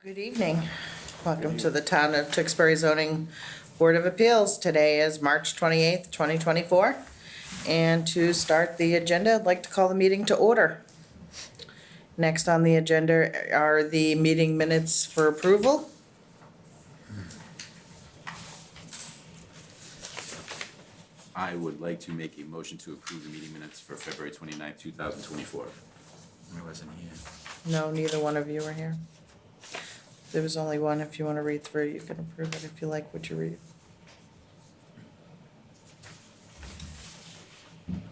Good evening. Welcome to the Town of Tewksbury Zoning Board of Appeals. Today is March 28th, 2024. And to start the agenda, I'd like to call the meeting to order. Next on the agenda are the meeting minutes for approval. I would like to make a motion to approve the meeting minutes for February 29th, 2024. I wasn't here. No, neither one of you are here. There was only one. If you want to read through, you can approve it if you like what you read.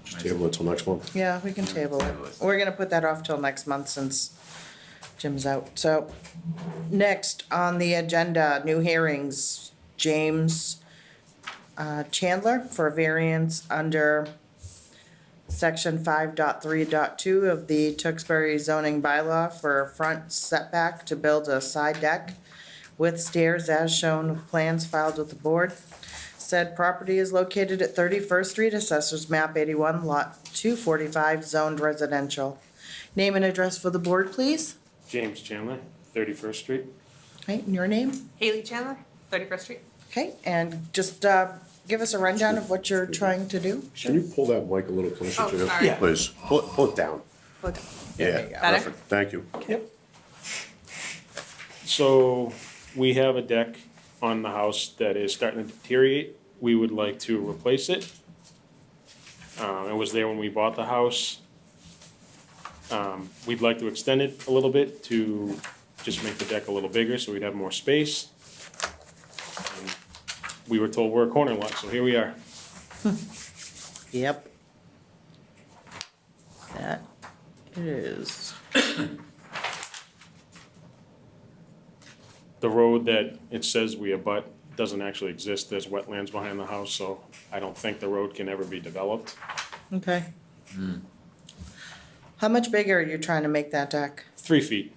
Just table it till next month. Yeah, we can table it. We're gonna put that off till next month since Jim's out. So, next on the agenda, new hearings, James Chandler for a variance under section 5.3.2 of the Tewksbury zoning bylaw for a front setback to build a side deck with stairs as shown with plans filed with the board. Said property is located at 31st Street, Assessors Map 81, Lot 245, zoned residential. Name and address for the board, please. James Chandler, 31st Street. Okay, and your name? Haley Chandler, 31st Street. Okay, and just give us a rundown of what you're trying to do. Can you pull that mic a little closer Oh, to you? sorry. Yeah. Please, pull it down. There you Yeah, go. Better? perfect, thank you. Yep. So we have a deck on the house that is starting to deteriorate. We would like to replace it. It was there when we bought the house. We'd like to extend it a little bit to just make the deck a little bigger so we'd have more space. And we were told we're a corner lot, so here we are. Yep. That it is. The road that it says we abut doesn't actually exist. There's wetlands behind the house, so I don't think the road can ever be developed. Okay. How much bigger are you trying to make that deck? 3 feet.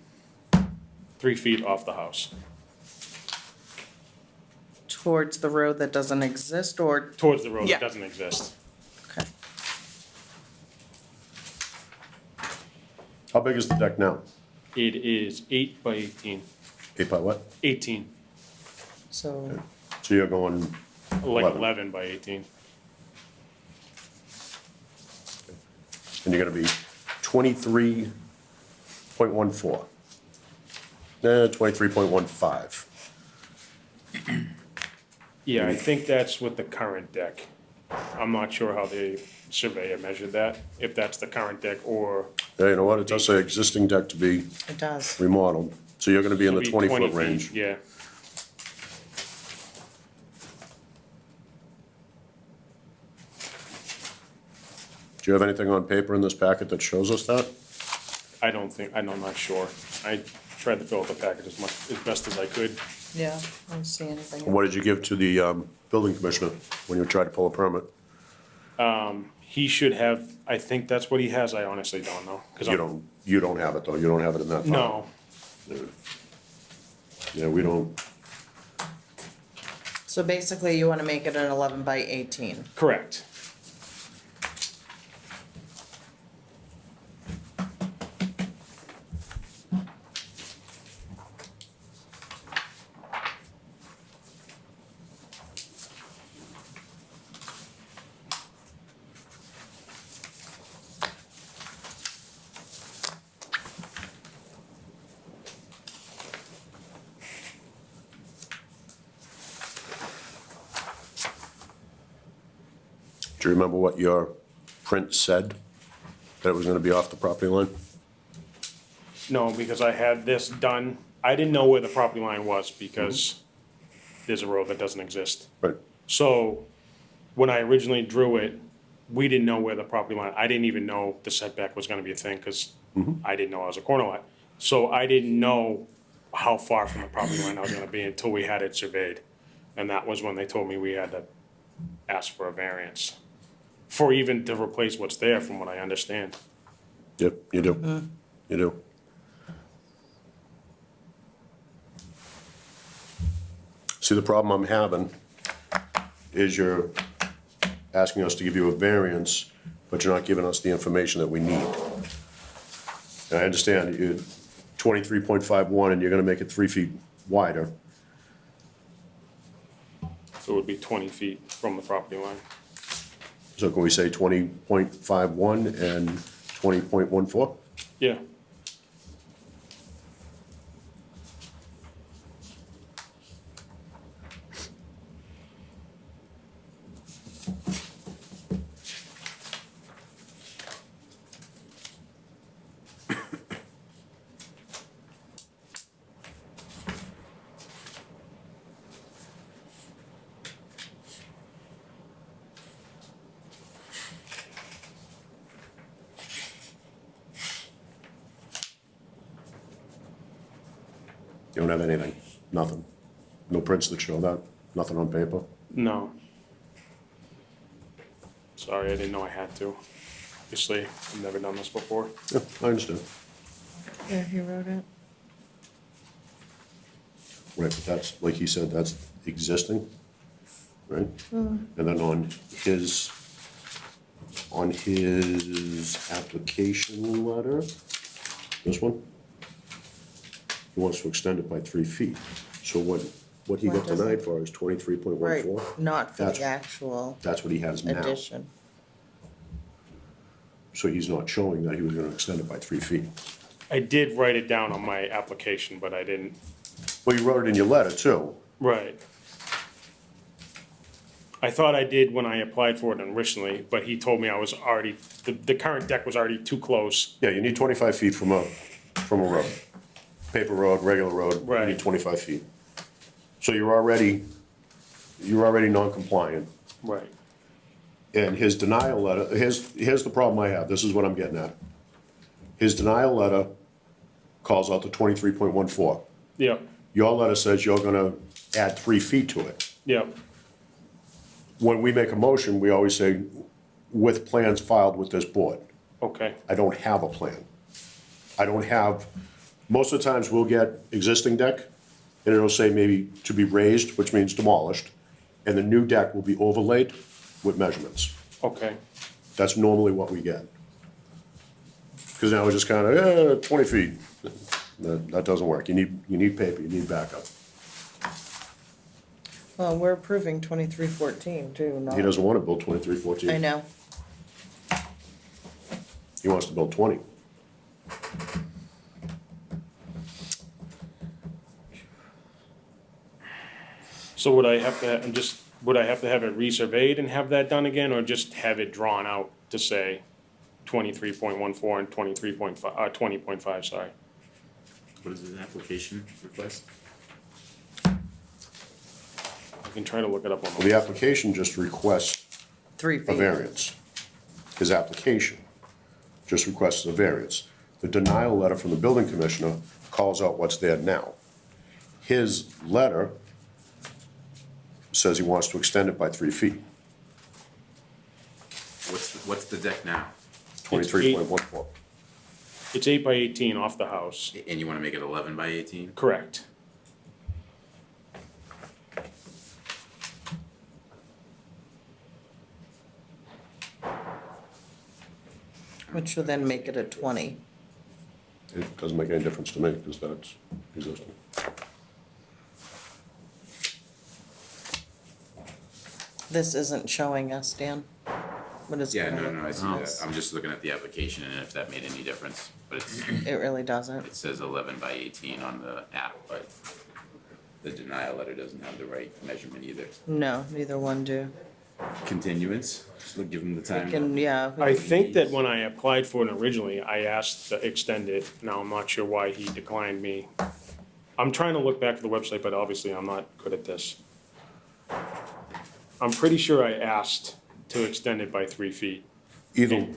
3 feet off the house, Towards the road that doesn't exist or, towards the road Yeah. that doesn't exist. okay. How big is the deck now? It is 8 by 18. 8 by what? 18, So, So you're going, like 11. 11 by 18. and you're gonna be 23.14. 23.15. Yeah, I think that's with the current deck. I'm not sure how the surveyor measured that, if that's the current deck or. Yeah, you know what, it does say existing deck to be it does. remodeled, so you're gonna be in the it'll be 20-foot 20 feet, range. Yeah. Do you have anything on paper in this packet that shows us that? I'm not sure. I tried to fill out the package as best as I could. Yeah, I don't see anything. What did you give to the building commissioner when you tried to pull a permit? He should have, I think that's what he has, I honestly don't know. 'Cause You don't have it, though, you don't have it in that file? No, Yeah, we don't, So basically you want to make it an 11 by 18. correct. do you remember what your print said? That it was gonna be off the property line? No, because I had this done, I didn't know where the property line was because there's a road that doesn't exist. Right, So when I originally drew it, we didn't know where the property line, I didn't even know the setback was gonna be a thing, cause I didn't know I was a corner lot. So I didn't know how far from the property line I was gonna be until we had it surveyed. And that was when they told me we had to ask for a variance. For even to replace what's there, from what I understand. yep, you do, you do. See, the problem I'm having is you're asking us to give you a variance, but you're not giving us the information that we need. And I understand you 23.51 and you're gonna make it 3 feet wider, So it would be 20 feet from the property line. so can we say 20.51 and 20.14? Yeah. You don't have anything, nothing. No prints that show that, nothing on paper. No. Sorry, I didn't know I had to. Obviously, I've never done this before. Yeah, I understand. Yeah, he wrote it. Right, but that's, like he said, that's existing, right? And then on his application letter, this one, he wants to extend it by 3 feet. So what he Why got doesn't- denied for is 23.14? Right, not for the That's- actual That's what he has now. addition. So he's not showing that he was gonna extend it by 3 feet. I did write it down on my application, but I didn't. Well, you wrote it in your letter too. Right. I thought I did when I applied for it originally, but he told me I was already, the current deck was already too close. Yeah, you need 25 feet from a road. Paper road, regular road, you Right. need 25 feet. So you're already non-compliant. Right. And his denial letter, here's the problem I have, this is what I'm getting at. His denial letter calls out the 23.14. Yep, Your letter says you're gonna add 3 feet to it. yep, When we make a motion, we always say, with plans filed with this board. okay, I don't have a plan. I don't have, most of the times we'll get existing deck, and it'll say maybe to be raised, which means demolished, and the new deck will be overlaid with measurements. okay. That's normally what we get. Because now we're just kind of, 20 feet. That doesn't work. You need paper, you need backup. Well, we're approving 2314 too, not. He doesn't want to build 2314. I know. He wants to build 20. So would I have to, would I have to have it resurveyed and have that done again, or just have it drawn out to say 23.14 and 20.5, sorry? What is his application request? I can try to look it up on Well, the the, application just requests 3 a feet. variance. His application just requests a variance. The denial letter from the building commissioner calls out what's there now. His letter says he wants to extend it by 3 feet, What's the deck now? 23.14. it's 8 by 18 off the house, And you wanna make it 11 by 18? correct? Which will then make it a 20. It doesn't make any difference to me, because that's existing. This isn't showing us, Dan. What is? Yeah, going no, on? no, I see that. I'm just looking at the application and if that made any difference. But It really doesn't. it says 11 by 18 on the app, but the denial letter doesn't have the right measurement either. No, neither one do. Continuance, just give them the time. We can, yeah. we I can- think that when I applied for it originally, I asked to extend it. Now, I'm not sure why he declined me. I'm trying to look back at the website, but obviously I'm not good at this. I'm pretty sure I asked to extend it by 3 feet. Either,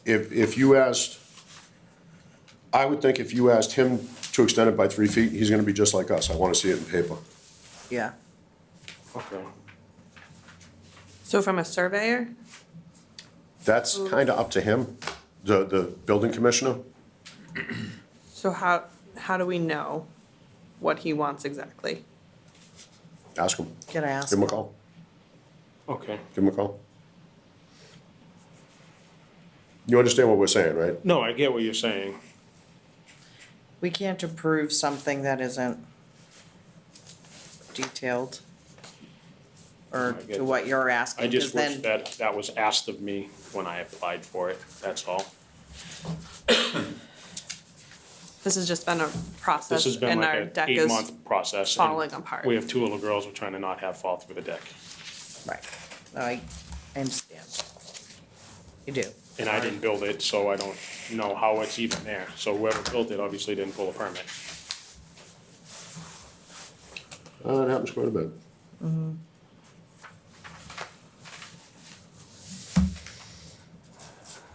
if you asked, I would think if you asked him to extend it by 3 feet, he's gonna be just like us. I wanna see it in paper. Yeah. Okay. So from a surveyor? That's kinda up to him, the building commissioner. So how do we know what he wants exactly? Ask him. Can I ask? Give him a call. Okay. Give him a call. You understand what we're saying, right? No, I get what you're saying. We can't approve something that isn't detailed or I get to what you're asking, I just 'cause wish then, that was asked of me when I applied for it, that's all. This has just been a This process has been and like our an deck is 8-month process. and falling apart. We have 2 little girls we're trying to not have fall through the deck. right, I understand. You do. And I didn't build it, so I don't know how it's even there. So whoever built it obviously didn't pull a permit. That happens quite a bit.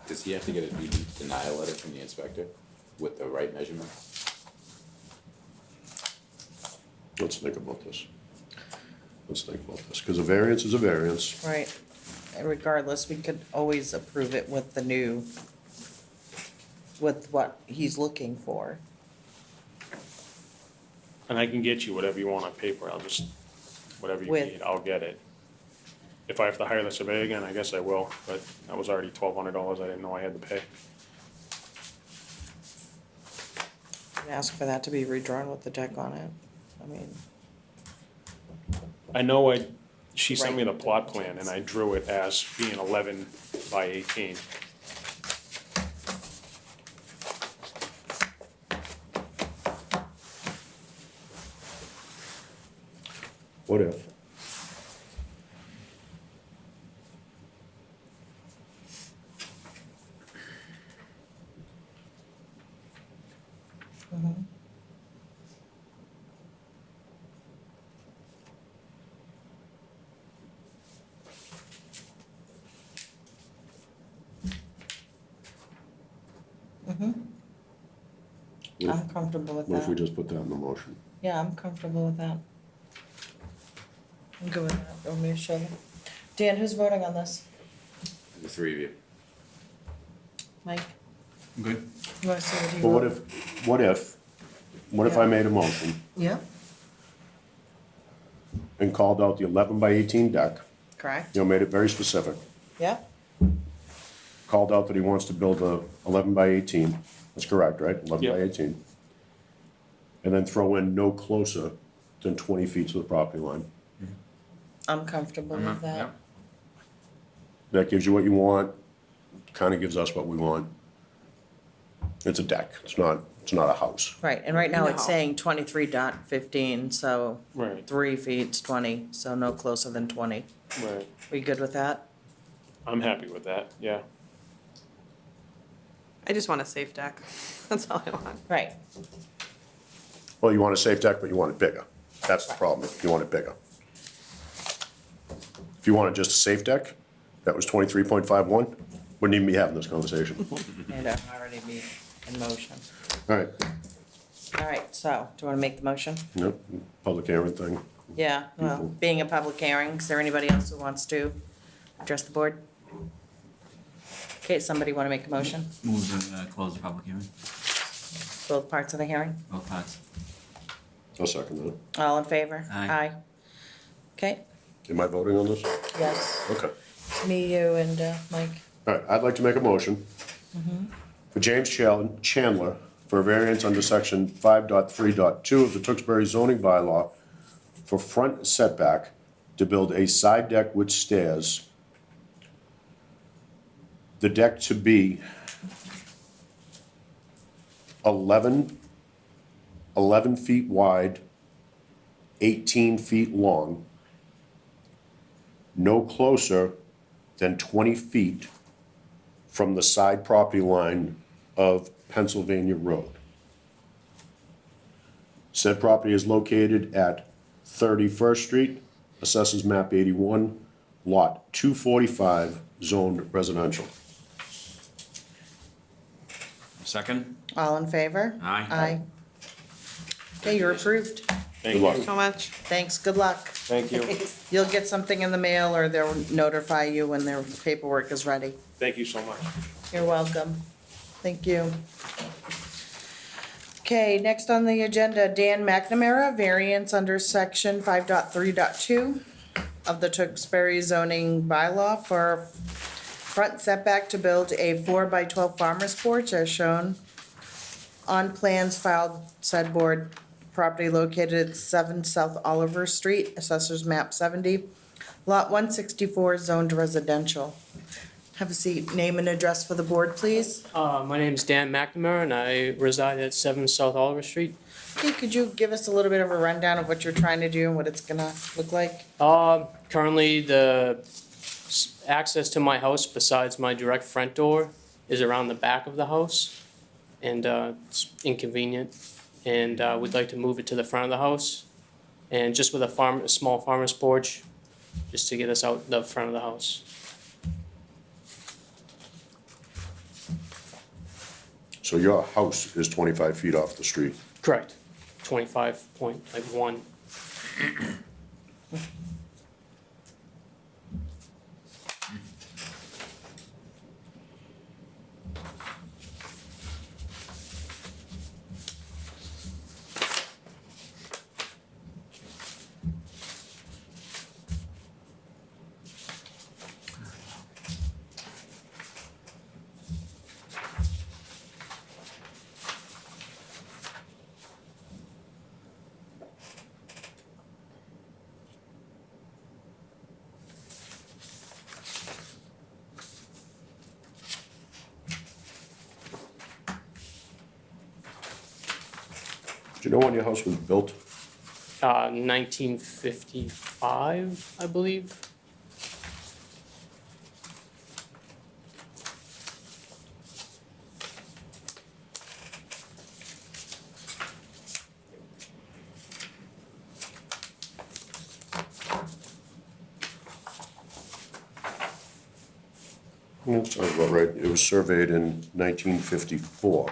Does he have to get a denial letter from the inspector with the right measurement? Let's think about this. Let's think about this, because a variance is a variance. Right, and regardless, we could always approve it with the new, with what he's looking for. And I can get you whatever you want on paper, I'll just, whatever you With- need, I'll get it. If I have to hire the surveyor again, I guess I will, but that was already $1,200 I didn't know I had to pay. And ask for that to be redrawn with the deck on it. I mean, I know she sent me the Right. plot plan and I drew it as being 11 by 18. What if? I'm comfortable with What if we that. just put that in the motion? Yeah, I'm comfortable with that. I'm good with that. Want me to show them? Dan, who's voting on this? The three of you. Mike? I'm good. You wanna see what he But wrote? what if I made a motion Yeah, and called out the 11 by 18 deck, correct. made it very specific, Yeah, called out that he wants to build a 11 by 18, that's correct, right? 11 by Yep. 18. And then throw in no closer than 20 feet to the property line. I'm comfortable with that. That gives you what you want, kind of gives us what we want. It's a deck, it's not a house. Right, and right now it's No. saying 23.15, so Right, 3 feet's 20, so no closer than 20. right. We good with that? I'm happy with that, yeah. I just want a safe deck. That's all I want. Right, Well, you want a safe deck, but you want it bigger. That's the problem, you want it bigger. If you wanted just a safe deck, that was 23.51, wouldn't even be having this conversation. and already be in motion. All right, All right, so, do you wanna make the motion? yep, public hearing thing. Yeah, well, People. being a public hearing, is there anybody else who wants to address the board? Okay, somebody wanna make a motion? Move to close the public hearing, Both parts of the hearing? both parts. I'll second that. All in favor? Aye. Okay, Am I voting on this? yes, Okay. me, you, and Mike. All right, I'd like to make a motion for James Chandler for a variance under section 5.3.2 of the Tewksbury zoning bylaw for front setback to build a side deck with stairs. The deck to be 11 feet wide, 18 feet long, no closer than 20 feet from the side property line of Pennsylvania Road. Said property is located at 31st Street, Assessors Map 81, Lot 245, zoned residential. Second? All in favor? Aye. Aye. Okay, you're approved. Thank Good luck. you. So much. Thanks, good luck. Thank you. You'll get something in the mail or they'll notify you when their paperwork is ready. Thank you so much. You're welcome. Thank you. Okay, next on the agenda, Dan McNamara, variance under section 5.3.2 of the Tewksbury zoning bylaw for front setback to build a 4 by 12 farmer's porch as shown On plans filed, said board, property located at 7 South Oliver Street, Assessors Map 70, Lot 164, zoned residential. Have a seat. Name and address for the board, please. My name's Dan McNamara, and I reside at 7 South Oliver Street. Hey, could you give us a little bit of a rundown of what you're trying to do and what it's gonna look like? Currently, the access to my house, besides my direct front door, is around the back of the house, and it's inconvenient. And we'd like to move it to the front of the house, and just with a small farmer's porch, just to get us out the front of the house. So your house is 25 feet off the street. Correct. 25.1. Do you know when your house was built? 1955, I believe. That sounds about right. It was surveyed in 1954.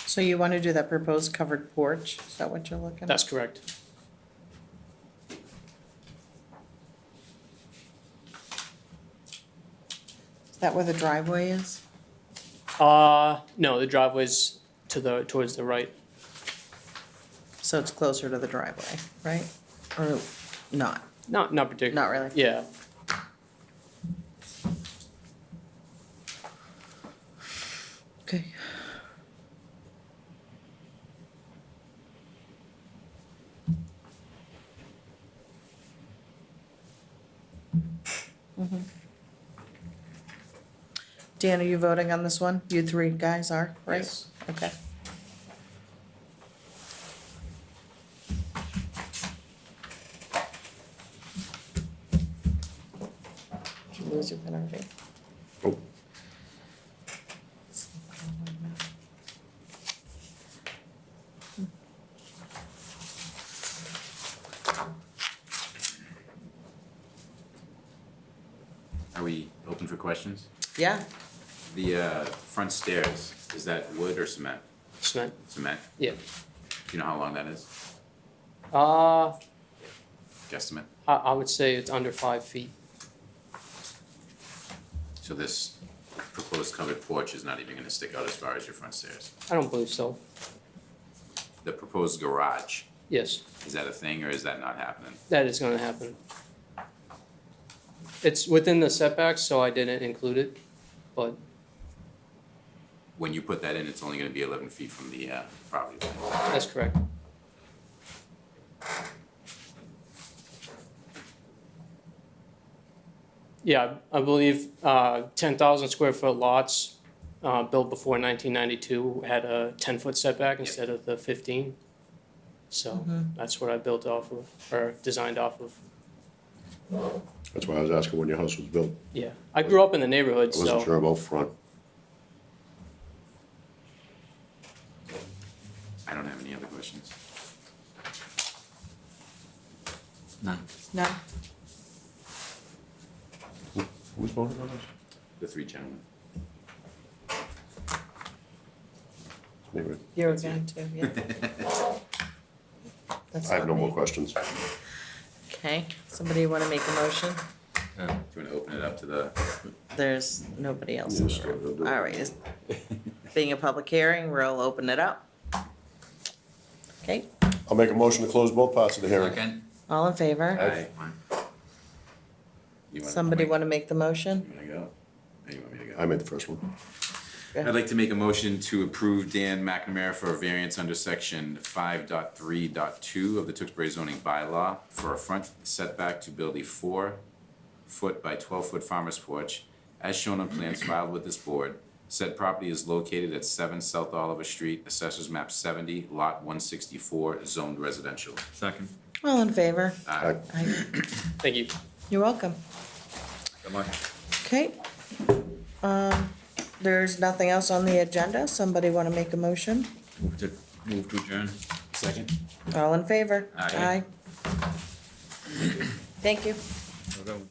So you wanna do that proposed covered porch? Is that what you're looking at? That's correct. Is that where the driveway is? No, the driveway's towards the right. So it's closer to the driveway, right? Or not? Not particularly. Not really? Yeah. Okay. Dan, are you voting on this one? You three guys are, right? Yes. Okay. Did you lose your pen already? Oh, Are we open for questions? Yeah, The front stairs, is that wood or cement? Cement. Cement? Yeah. Do you know how long that is? Uh, Guesstimate? I would say it's under 5 feet. So this proposed covered porch is not even gonna stick out as far as your front stairs? I don't believe so. The proposed garage, Yes, is that a thing or is that not happening? that is gonna happen. It's within the setbacks, so I didn't include it, but When you put that in, it's only gonna be 11 feet from the property line. that's correct. Yeah, I believe 10,000 square foot lots built before 1992 had a 10-foot setback instead of the 15. So that's what I built off of, or designed off of. that's why I was asking when your house was built. Yeah, I grew up in the neighborhood, I wasn't so sure about front. I don't have any other questions. None. no, Who's voting on this? The three gentlemen. Anyway, you're going to, yeah. That's I have not no more me. questions. Okay, somebody wanna make a motion? Do you wanna open it up to the, There's nobody else in Yes, the room. they'll do it. All right, being a public hearing, we'll open it up. Okay, I'll make a motion to close both parts of the hearing. Second? all in favor? aye? You wanna Somebody make- wanna make the motion? You wanna go? Or you want me to go? I made the first one. I'd like to make a motion to approve Dan McNamara for a variance under section 5.3.2 of the Tewksbury zoning bylaw for a front setback to build a 4-foot by 12-foot farmer's porch, as shown on plans filed with this board. Said property is located at 7 South Oliver Street, Assessors Map 70, Lot 164, zoned residential. Second. All in favor? Aye. Aye. Thank you. You're welcome. Good luck. Okay. There's nothing else on the agenda. Somebody wanna make a motion? Move to adjourn. Second? All in favor? Aye. Thank you. We'll go.